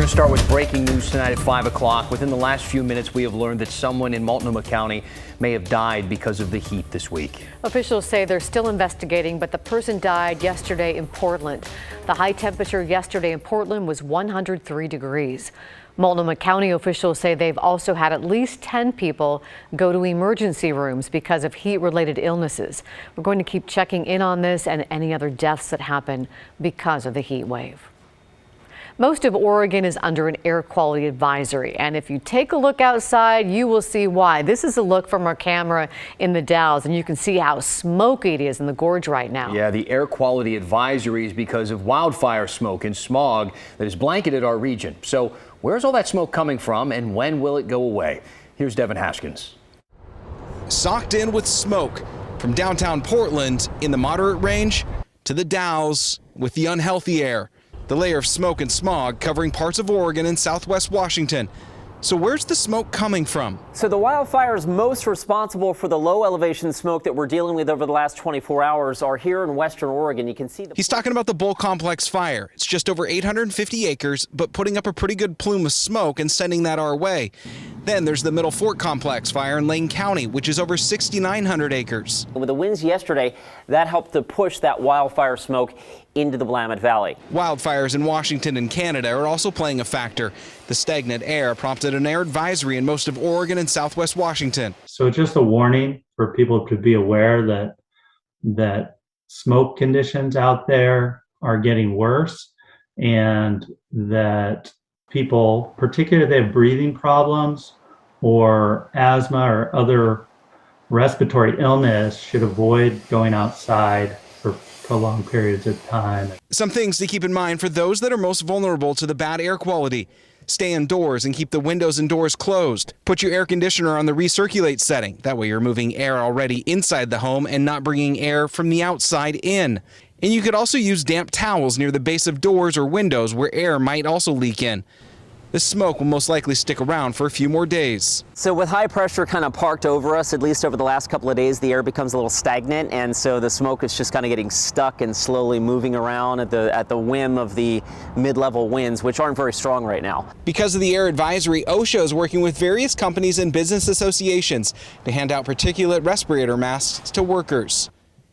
to start with breaking news tonight at 5 o'clock. Within the last few minutes, we have learned that someone in Multnomah County may have died because of the heat this week. Officials say they're still investigating, but the person died yesterday in Portland. The high temperature yesterday in Portland was 103 degrees. Multnomah County officials say they've also had at least 10 people go to emergency rooms because of heat-related illnesses. We're going to keep checking in on this and any other deaths that happen because of the heat wave. Most of Oregon is under an air quality advisory, and if you take a look outside, you will see why. This is a look from our camera in the Dalles, and you can see how smoky it is in the gorge right now. Yeah, the air quality advisory is because of wildfire smoke and smog that has blanketed our region. So where's all that smoke coming from, and when will it go away? Here's Devin Haskins. Socked in with smoke from downtown Portland in the moderate range to the Dalles with the unhealthy air. The layer of smoke and smog covering parts of Oregon and southwest Washington. So where's the smoke coming from? So the wildfires most responsible for the low elevation smoke that we're dealing with over the last 24 hours are here in western Oregon. You can see He's talking about the Bull Complex fire. It's just over 850 acres, but putting up a pretty good plume of smoke and sending that our way. Then there's the Middle Fork Complex fire in Lane County, which is over 6,900 acres. With the winds yesterday, that helped to push that wildfire smoke into the Willamette Valley. Wildfires in Washington and Canada are also playing a factor. The stagnant air prompted an air advisory in most of Oregon and southwest Washington. So just a warning for people to be aware that smoke conditions out there are getting worse, and that people, particularly if they have breathing problems or asthma or other respiratory illness, should avoid going outside for prolonged periods of time. Some things to keep in mind for those that are most vulnerable to the bad air quality. Stay indoors and keep the windows and doors closed. Put your air conditioner on the recirculate setting. That way you're moving air already inside the home and not bringing air from the outside in. And you could also use damp towels near the base of doors or windows where air might also leak in. The smoke will most likely stick around for a few more days. So with high pressure kind of parked over us, at least over the last couple of days, the air becomes a little stagnant, and so the smoke is just kind of getting stuck and slowly moving around at the whim of the mid-level winds, which aren't very strong right now. Because of the air advisory, OSHA is working with various companies and business associations to hand out particulate respirator masks to workers.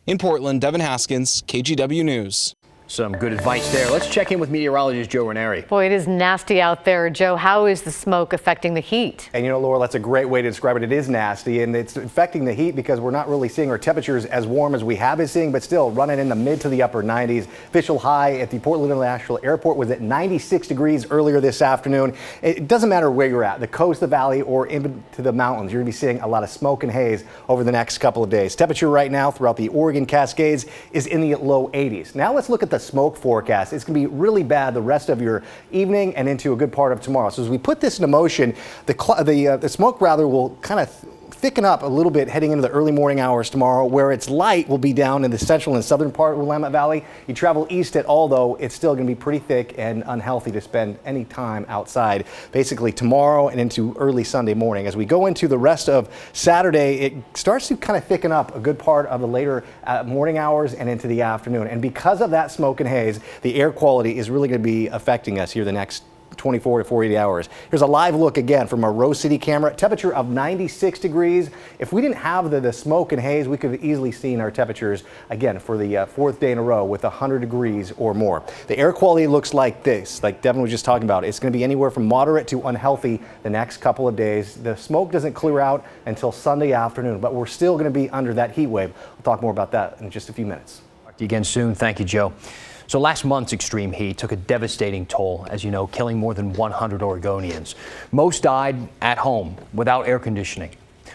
In Portland, Devin Haskins, KGW News. Some good advice there. Let's check in with meteorologist Joe Ranieri. Boy, it is nasty out there. Joe, how is the smoke affecting the heat? And you know, Laura, that's a great way to describe it. It is nasty, and it's affecting the heat because we're not really seeing our temperatures as warm as we have been seeing, but still running in the mid to the upper 90s. Official high at the Portland International Airport was at 96 degrees earlier this afternoon. It doesn't matter where you're at, the coast, the valley, or into the mountains. You're going to be seeing a lot of smoke and haze over the next couple of days. Temperature right now throughout the Oregon Cascades is in the low 80s. Now let's look at the smoke forecast. It's going to be really bad the rest of your evening and into a good part of tomorrow. So as we put this into motion, the smoke rather will kind of thicken up a little bit heading into the early morning hours tomorrow, where it's light will be down in the central and southern part of the Willamette Valley. You travel east at all, though, it's still going to be pretty thick and unhealthy to spend any time outside, basically tomorrow and into early Sunday morning. As we go into the rest of Saturday, it starts to kind of thicken up a good part of the later morning hours and into the afternoon. And because of that smoke and haze, the air quality is really going to be affecting us here the next 24 to 48 hours. Here's a live look again from a Rose City camera. Temperature of 96 degrees. If we didn't have the smoke and haze, we could have easily seen our temperatures again for the fourth day in a row with 100 degrees or more. The air quality looks like this, like Devin was just talking about. It's going to be anywhere from moderate to unhealthy the next couple of days. The smoke doesn't clear out until Sunday afternoon, but we're still going to be under that heat wave. We'll talk more about that in just a few minutes. Talk to you again soon. Thank you, Joe. So last month's extreme heat took a devastating toll, as you know, killing more than 100 Oregonians. Most died at home without air conditioning.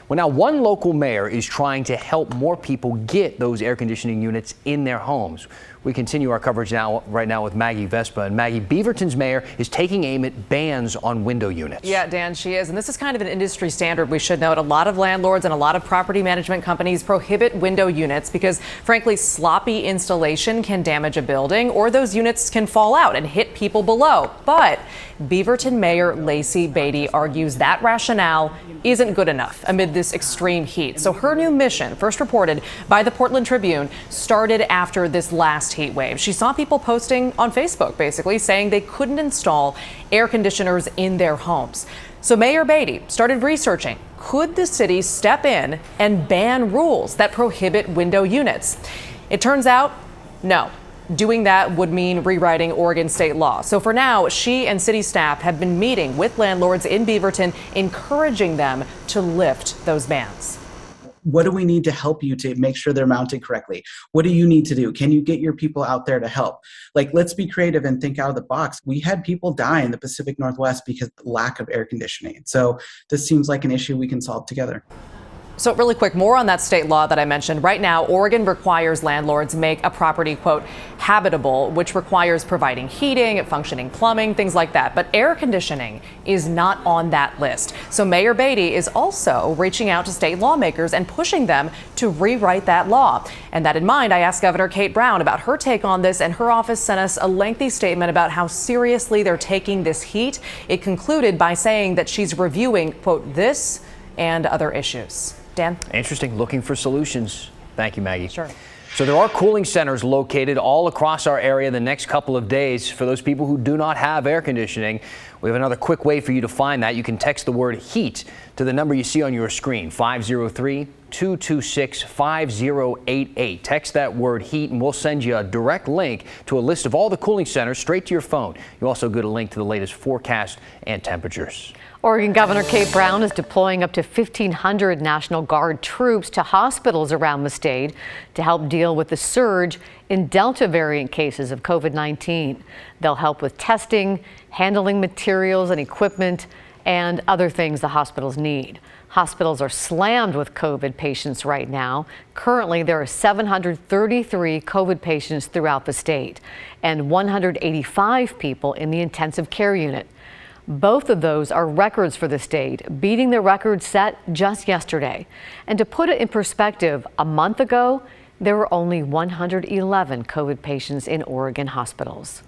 Well, now one local mayor is trying to help more people get those air conditioning units in their homes. We continue our coverage right now with Maggie Vespa. And Maggie, Beaverton's mayor is taking aim at bans on window units. Yeah, Dan, she is. And this is kind of an industry standard, we should note. A lot of landlords and a lot of property management companies prohibit window units because, frankly, sloppy installation can damage a building, or those units can fall out and hit people below. But Beaverton Mayor Lacey Beatty argues that rationale isn't good enough amid this this extreme heat. So her new mission, first reported by the Portland Tribune, started after this last heat wave. She saw people posting on Facebook, basically saying they couldn't install air conditioners in their homes. So Mayor Beatty started researching, could the city step in and ban rules that prohibit window units? It turns out, no. Doing that would mean rewriting Oregon state law. So for now, she and city staff have been meeting with landlords in Beaverton, encouraging them to lift those bans. What do we need to help you to make sure they're mounted correctly? What do you need to do? Can you get your people out there to help? Like, let's be creative and think out of the box. We had people die in the Pacific Northwest because of lack of air conditioning. So this seems like an issue we can solve together. So really quick, more on that state law that I mentioned. Right now, Oregon requires landlords make a property, quote, habitable, which requires providing heating, functioning plumbing, things like that. But air conditioning is not on that list. So Mayor Beatty is also reaching out to state lawmakers and pushing them to rewrite that law. And that in mind, I asked Governor Kate Brown about her take on this, and her office sent us a lengthy statement about how seriously they're taking this heat. It concluded by saying that she's reviewing, quote, this and other issues. Dan? Interesting. Looking for solutions. Thank you, Maggie. Sure. So there are cooling centers located all across our area the next couple of days for those people who do not have air conditioning. We have another quick way for you to find that. You can text the word HEAT to the number you see on your screen, 503-226-5088. Text that word HEAT and we'll send you a direct link to a list of all the cooling centers straight to your phone. You also get a link to the latest forecast and temperatures. Oregon Governor Kate Brown is deploying up to 1,500 National Guard troops to hospitals around the state to help deal with the surge in Delta variant cases of COVID-19. They'll help with testing, handling materials and equipment, and other things the hospitals need. Hospitals are slammed with COVID patients right now. Currently, there are 733 COVID patients throughout the state and 185 people in the intensive care unit. Both of those are records for the state, beating the record set just yesterday. And to put it in perspective, a month ago, there were only 111 COVID patients in Oregon hospitals.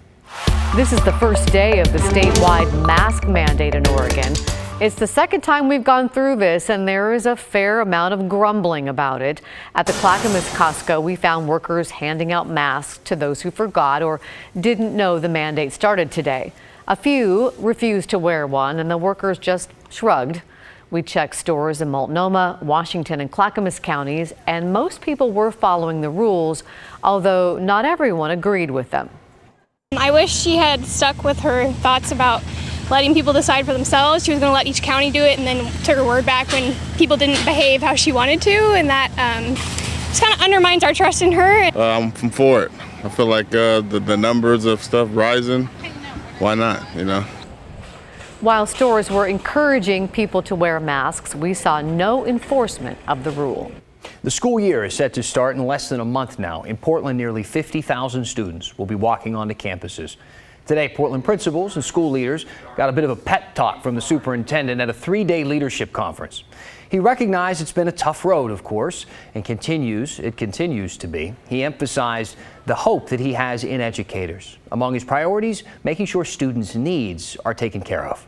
This is the first day of the statewide mask mandate in Oregon. It's the second time we've gone through this, and there is a fair amount of grumbling about it. At the Clackamas Costco, we found workers handing out masks to those who forgot or didn't know the mandate started today. A few refused to wear one, and the workers just shrugged. We checked stores in Multnomah, Washington, and Clackamas counties, and most people were following the rules, although not everyone agreed with them. I wish she had stuck with her thoughts about letting people decide for themselves. She was going to let each county do it and then took her word back when people didn't behave how she wanted to, and that just kind of undermines our trust in her. I'm for it. I feel like the numbers of stuff rising. Why not, you know? While stores were encouraging people to wear masks, we saw no enforcement of the rule. The school year is set to start in less than a month now. In Portland, nearly 50,000 students will be walking onto campuses. Today, Portland principals and school leaders got a bit of a pep talk from the superintendent at a 3-day leadership conference. He recognized it's been a tough road, of course, and it continues to be. He emphasized the hope that he has in educators. Among his priorities, making sure students' needs are taken care of.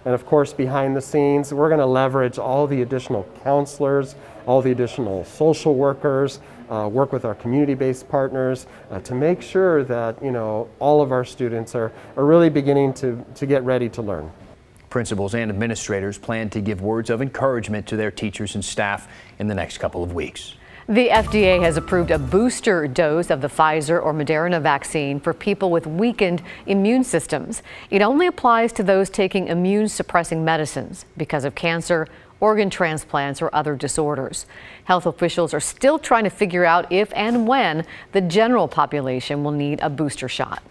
And of course, behind the scenes, we're going to leverage all the additional counselors, all the additional social workers, work with our community-based partners to make sure that, you know, all of our students are really beginning to get ready to learn. Principals and administrators plan to give words of encouragement to their teachers and staff in the next couple of weeks. The FDA has approved a booster dose of the Pfizer or Moderna vaccine for people with weakened immune systems. It only applies to those taking immune-suppressing medicines because of cancer, organ transplants, or other disorders. Health officials are still trying to figure out if and when the general population will need a booster shot.